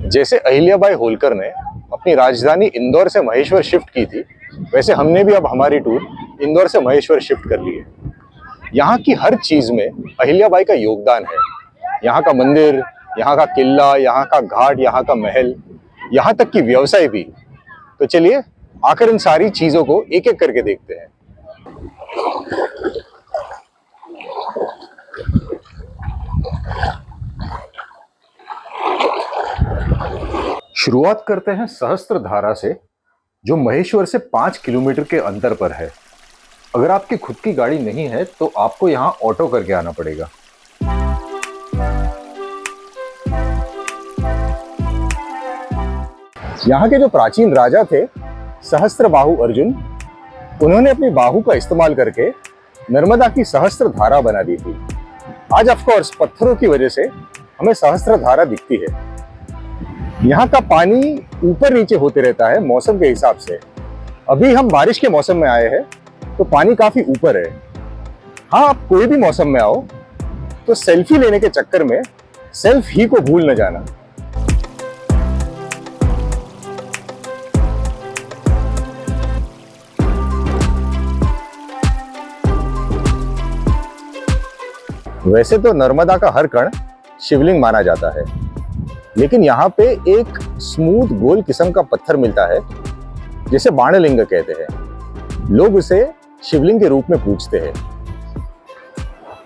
जैसे अहिल्याबाई होलकर ने अपनी राजधानी इंदौर से महेश्वर शिफ्ट की थी, वैसे हमने भी अब हमारी टूर इंदौर से महेश्वर शिफ्ट कर ली है। यहाँ की हर चीज में अहिल्याबाई का योगदान है। यहाँ का मंदिर, यहाँ का किला, यहाँ का घाट, यहाँ का महल, यहाँ तक कि व्यवसाय भी। तो चलिए आकर इन सारी चीजों को एक एक करके देखते हैं। शुरुआत करते हैं सहस्त्रधारा से, जो महेश्वर से 5 किलोमीटर के अंतर पर है। अगर आपकी खुद की गाड़ी नहीं है तो आपको यहाँ ऑटो करके आना पड़ेगा। यहाँ के जो प्राचीन राजा थे सहस्त्रबाहु अर्जुन, उन्होंने अपनी बाहु का इस्तेमाल करके नर्मदा की सहस्त्रधारा बना दी थी। आज ऑफ कोर्स पत्थरों की वजह से हमें सहस्त्रधारा दिखती है। यहाँ का पानी ऊपर नीचे होते रहता है मौसम के हिसाब से। अभी हम बारिश के मौसम में आए हैं तो पानी काफी ऊपर है। हाँ, आप कोई भी मौसम में आओ तो सेल्फी लेने के चक्कर में सेल्फ ही को भूल न जाना। वैसे तो नर्मदा का हर कण शिवलिंग माना जाता है, लेकिन यहाँ पे एक स्मूथ गोल किस्म का पत्थर मिलता है जिसे बाणलिंग कहते हैं। लोग उसे शिवलिंग के रूप में पूजते हैं।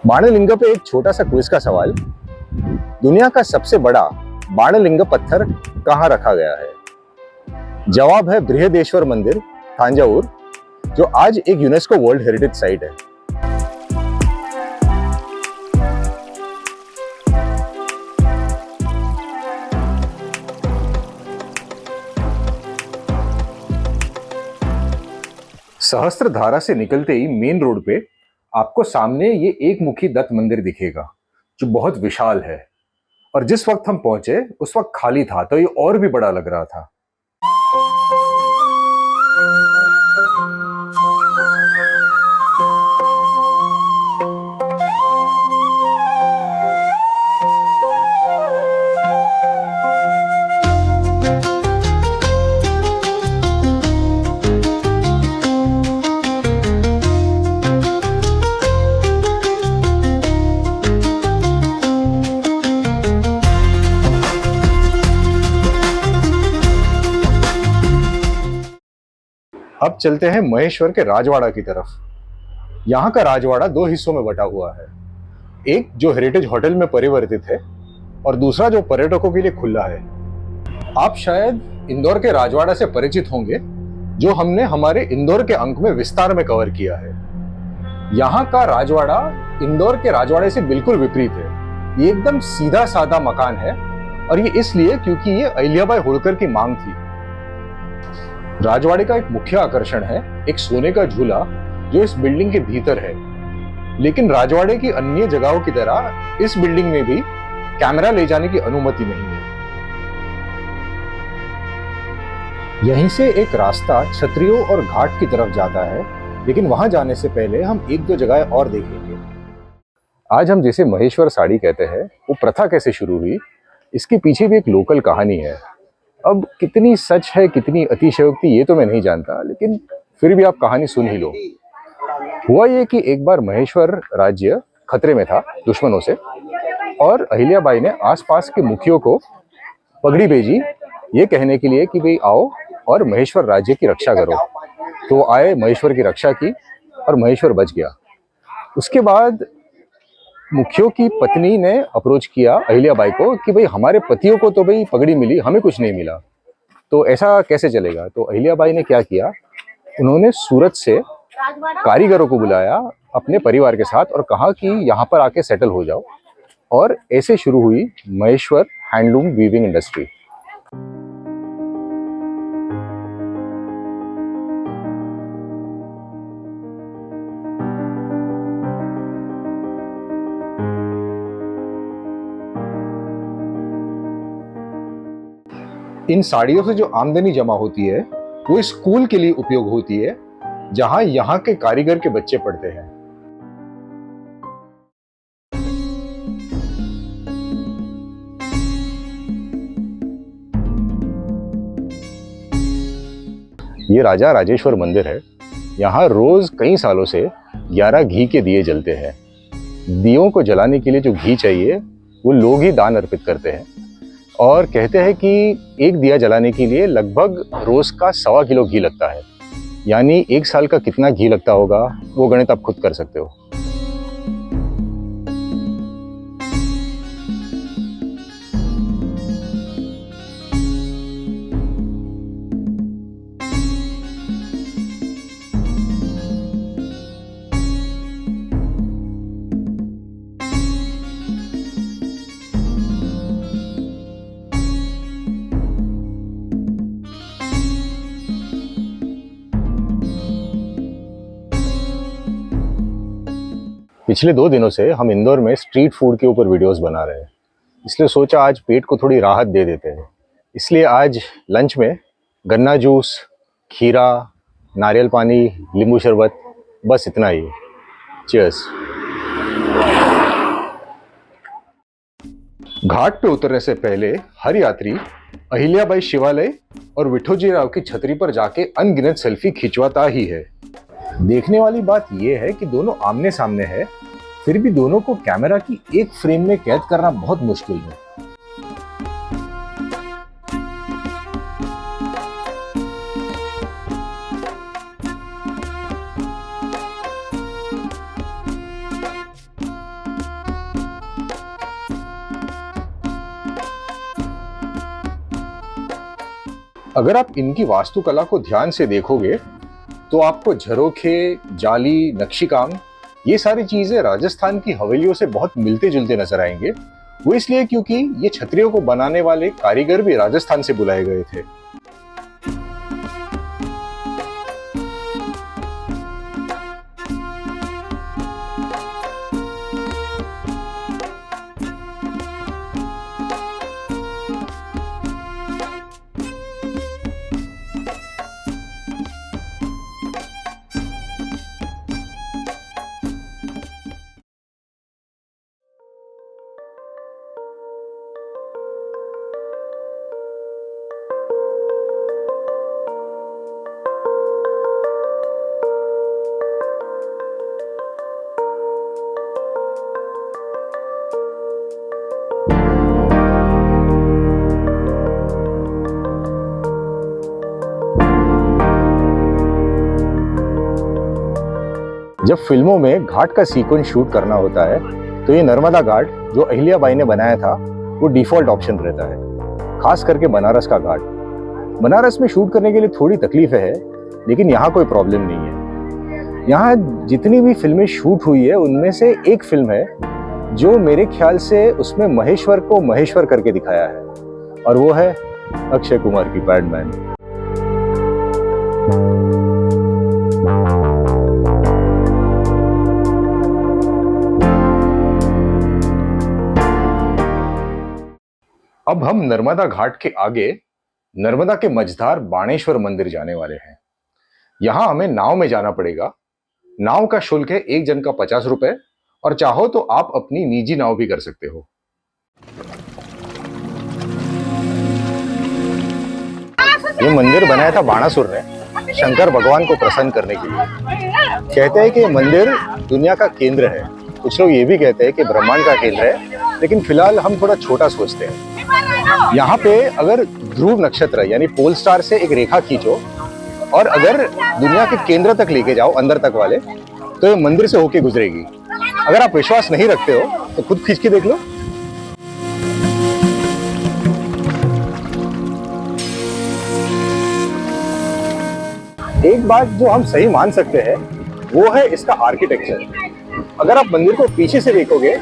बाणलिंग पे एक छोटा सा क्विज का सवाल, दुनिया का सबसे बड़ा बाणलिंग पत्थर कहाँ रखा गया है? जवाब है बृहदेश्वर मंदिर, थांजावुर, जो आज एक यूनेस्को वर्ल्ड हेरिटेज साइट है। सहस्त्रधारा से निकलते ही मेन रोड पे आपको सामने ये एक मुखी दत्त मंदिर दिखेगा, जो बहुत विशाल है। और जिस वक्त हम पहुंचे उस वक्त खाली था, तो ये और भी बड़ा लग रहा था। अब चलते हैं महेश्वर के राजवाड़ा की तरफ। यहाँ का राजवाड़ा 2 हिस्सों में बटा हुआ है, एक जो हेरिटेज होटल में परिवर्तित है और दूसरा जो पर्यटकों के लिए खुला है। आप शायद इंदौर के राजवाड़ा से परिचित होंगे, जो हमने हमारे इंदौर के अंक में विस्तार में कवर किया है। यहाँ का राजवाड़ा इंदौर के राजवाड़े से बिल्कुल विपरीत है। ये एकदम सीधा साधा मकान है, और ये इसलिए क्योंकि ये अहिल्याबाई होलकर की मांग थी। राजवाड़े का एक मुख्य आकर्षण है एक सोने का झूला, जो इस बिल्डिंग के भीतर है। लेकिन राजवाड़े की अन्य जगहों की तरह इस बिल्डिंग में भी कैमरा ले जाने की अनुमति नहीं है। यहीं से एक रास्ता छतरियों और घाट की तरफ जाता है, लेकिन वहां जाने से पहले हम 1-2 जगह और देखेंगे। आज हम जिसे महेश्वर साड़ी कहते हैं, वो प्रथा कैसे शुरू हुई, इसके पीछे भी एक लोकल कहानी है। अब कितनी सच है, कितनी अतिशयोक्ति, ये तो मैं नहीं जानता, लेकिन फिर भी आप कहानी सुन ही लो। हुआ ये कि एक बार महेश्वर राज्य खतरे में था दुश्मनों से, और अहिल्याबाई ने आसपास के मुखियों को पगड़ी भेजी ये कहने के लिए कि भाई आओ और महेश्वर राज्य की रक्षा करो। तो आए, महेश्वर की रक्षा की और महेश्वर बच गया। उसके बाद मुखियों की पत्नी ने अप्रोच किया अहिल्याबाई को कि भाई हमारे पतियों को तो भाई पगड़ी मिली, हमें कुछ नहीं मिला, तो ऐसा कैसे चलेगा? तो अहिल्याबाई ने क्या किया, उन्होंने सूरत से कारीगरों को बुलाया अपने परिवार के साथ और कहा कि यहाँ पर आके सेटल हो जाओ। और ऐसे शुरू हुई महेश्वर हैंडलूम वीविंग इंडस्ट्री। इन साड़ियों से जो आमदनी जमा होती है वो स्कूल के लिए उपयोग होती है, जहां यहाँ के कारीगर के बच्चे पढ़ते हैं। ये राजा राजेश्वर मंदिर है। यहाँ रोज कई सालों से 11 घी के दिए जलते हैं। दियों को जलाने के लिए जो घी चाहिए वो लोग ही दान अर्पित करते हैं और कहते हैं कि एक दिया जलाने के लिए लगभग रोज का 1.25 किलो घी लगता है। यानी 1 साल का कितना घी लगता होगा वो गणित आप खुद कर सकते हो। पिछले 2 दिनों से हम इंदौर में स्ट्रीट फूड के ऊपर वीडियोस बना रहे हैं, इसलिए सोचा आज पेट को थोड़ी राहत दे देते हैं। इसलिए आज लंच में गन्ना जूस, खीरा, नारियल पानी, नींबू शरबत, बस इतना ही। चीयर्स। घाट पे उतरने से पहले हर यात्री अहिल्याबाई शिवालय और विठोजी राव की छतरी पर जाके अनगिनत सेल्फी खिंचवाता ही है। देखने वाली बात यह है कि दोनों आमने सामने है, फिर भी दोनों को कैमरा की एक फ्रेम में कैद करना बहुत मुश्किल है। अगर आप इनकी वास्तुकला को ध्यान से देखोगे तो आपको झरोखे, जाली, नक्शीकाम ये सारी चीजें राजस्थान की हवेलियों से बहुत मिलते जुलते नजर आएंगे। वो इसलिए क्योंकि ये छतरियों को बनाने वाले कारीगर भी राजस्थान से बुलाए गए थे। जब फिल्मों में घाट का सीक्वेंस शूट करना होता है तो ये नर्मदा घाट जो अहिल्याबाई ने बनाया था वो डिफॉल्ट ऑप्शन रहता है, खास करके बनारस का घाट। बनारस में शूट करने के लिए थोड़ी तकलीफें है, लेकिन यहाँ कोई प्रॉब्लम नहीं है। यहाँ जितनी भी फिल्में शूट हुई है उनमें से एक फिल्म है जो मेरे ख्याल से उसमें महेश्वर को महेश्वर करके दिखाया है, और वो है अक्षय कुमार की पैडमैन। अब हम नर्मदा घाट के आगे नर्मदा के मझधार बाणेश्वर मंदिर जाने वाले हैं। यहां हमें नाव में जाना पड़ेगा। नाव का शुल्क है 1 जन का 50 रुपए, और चाहो तो आप अपनी निजी नाव भी कर सकते हो। ये मंदिर बनाया था बाणासुर ने शंकर भगवान को प्रसन्न करने के लिए। कहते हैं कि ये मंदिर दुनिया का केंद्र है। कुछ लोग ये भी कहते हैं कि ब्रह्मांड का केंद्र है, लेकिन फिलहाल हम थोड़ा छोटा सोचते हैं। यहाँ पे अगर ध्रुव नक्षत्र यानी पोल स्टार से एक रेखा खींचो और अगर दुनिया के केंद्र तक लेके जाओ, अंदर तक वाले, तो ये मंदिर से होके गुजरेगी। अगर आप विश्वास नहीं रखते हो तो खुद खींच के देख लो। एक बात जो हम सही मान सकते हैं वो है इसका आर्किटेक्चर। अगर आप मंदिर को पीछे से देखोगे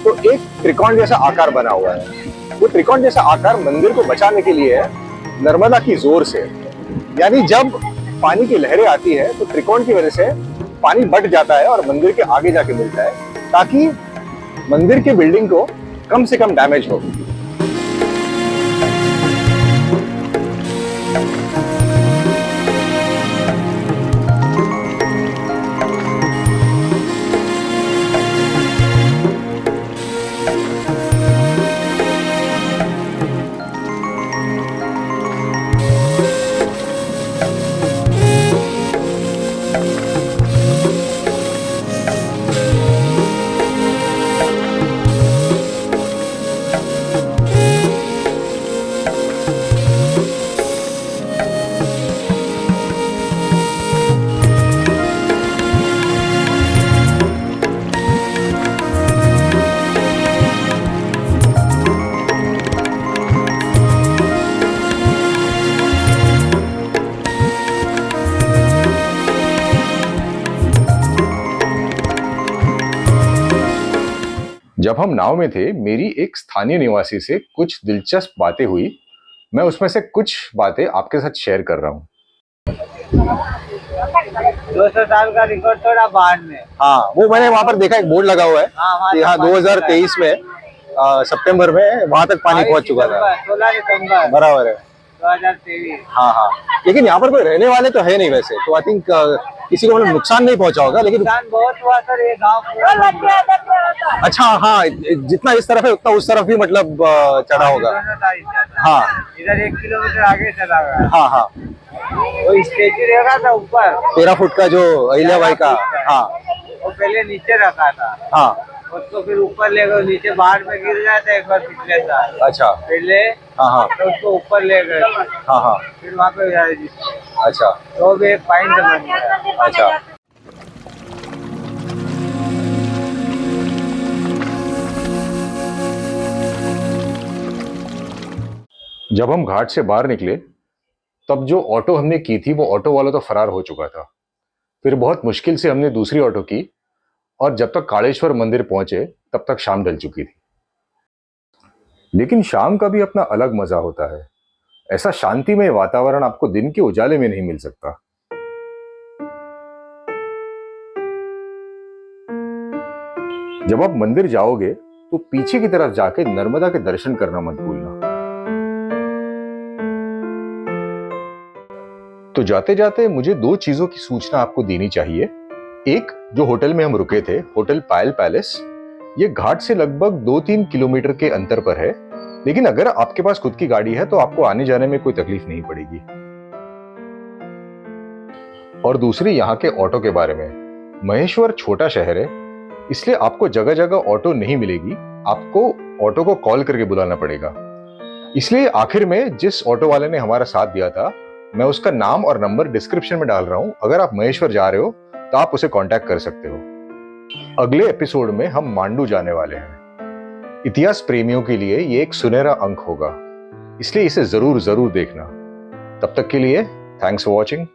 तो एक त्रिकोण जैसा आकार बना हुआ है। वो त्रिकोण जैसा आकार मंदिर को बचाने के लिए है नर्मदा की जोर से। यानी जब पानी की लहरें आती है तो त्रिकोण की वजह से पानी बढ़ जाता है और मंदिर के आगे जाके मिलता है, ताकि मंदिर की बिल्डिंग को कम से कम डैमेज हो। जब हम नाव में थे मेरी एक स्थानीय निवासी से कुछ दिलचस्प बातें हुई। मैं उसमें से कुछ बातें आपके साथ शेयर कर रहा हूँ। 200 साल का रिकॉर्ड तोड़ा बाढ़ में। हाँ, वो मैंने वहाँ पर देखा, एक बोर्ड लगा हुआ है हाँ, कि हाँ 2023 में सितंबर में वहां तक पानी पहुंच चुका था। 16 दिसंबर बराबर है। 2023। हाँ हाँ, लेकिन यहाँ पर कोई रहने वाले तो है नहीं वैसे, तो आई थिंक किसी को मतलब नुकसान नहीं पहुंचा होगा, लेकिन नुकसान बहुत हुआ सर, ये गांव पूरा। अच्छा हाँ, जितना इस तरफ है उतना उस तरफ भी मतलब चढ़ा होगा। हाँ, इधर 1 किलोमीटर आगे चला गया। हाँ हाँ, वो स्टेचू रखा था ऊपर 13 फुट का जो अहिल्याबाई का। हाँ वो पहले नीचे रखा था। हाँ, उसको फिर ऊपर ले गए, नीचे बाढ़ में गिर गया था एक बार पिछले साल। अच्छा। पहले हाँ हाँ, तो उसको ऊपर ले गए। हाँ हाँ, फिर वहाँ पे अच्छा तो भी एक पॉइंट बन गया। अच्छा। जब हम घाट से बाहर निकले तब जो ऑटो हमने की थी वो ऑटो वाला तो फरार हो चुका था। फिर बहुत मुश्किल से हमने दूसरी ऑटो की और जब तक कालेश्वर मंदिर पहुंचे तब तक शाम ढल चुकी थी। लेकिन शाम का भी अपना अलग मजा होता है। ऐसा शांतिमय वातावरण आपको दिन के उजाले में नहीं मिल सकता। जब आप मंदिर जाओगे तो पीछे की तरफ जाके नर्मदा के दर्शन करना मत भूलना। तो जाते जाते मुझे 2 चीजों की सूचना आपको देनी चाहिए। एक, जो होटल में हम रुके थे, होटल पायल पैलेस, ये घाट से लगभग 2-3 किलोमीटर के अंतर पर है, लेकिन अगर आपके पास खुद की गाड़ी है तो आपको आने जाने में कोई तकलीफ नहीं पड़ेगी। और दूसरी, यहाँ के ऑटो के बारे में। महेश्वर छोटा शहर है, इसलिए आपको जगह जगह ऑटो नहीं मिलेगी, आपको ऑटो को कॉल करके बुलाना पड़ेगा। इसलिए आखिर में जिस ऑटो वाले ने हमारा साथ दिया था, मैं उसका नाम और नंबर डिस्क्रिप्शन में डाल रहा हूं। अगर आप महेश्वर जा रहे हो तो आप उसे कांटेक्ट कर सकते हो। अगले एपिसोड में हम मांडू जाने वाले हैं। इतिहास प्रेमियों के लिए ये एक सुनहरा अंक होगा, इसलिए इसे जरूर देखना। तब तक के लिए थैंक्स फॉर वॉचिंग।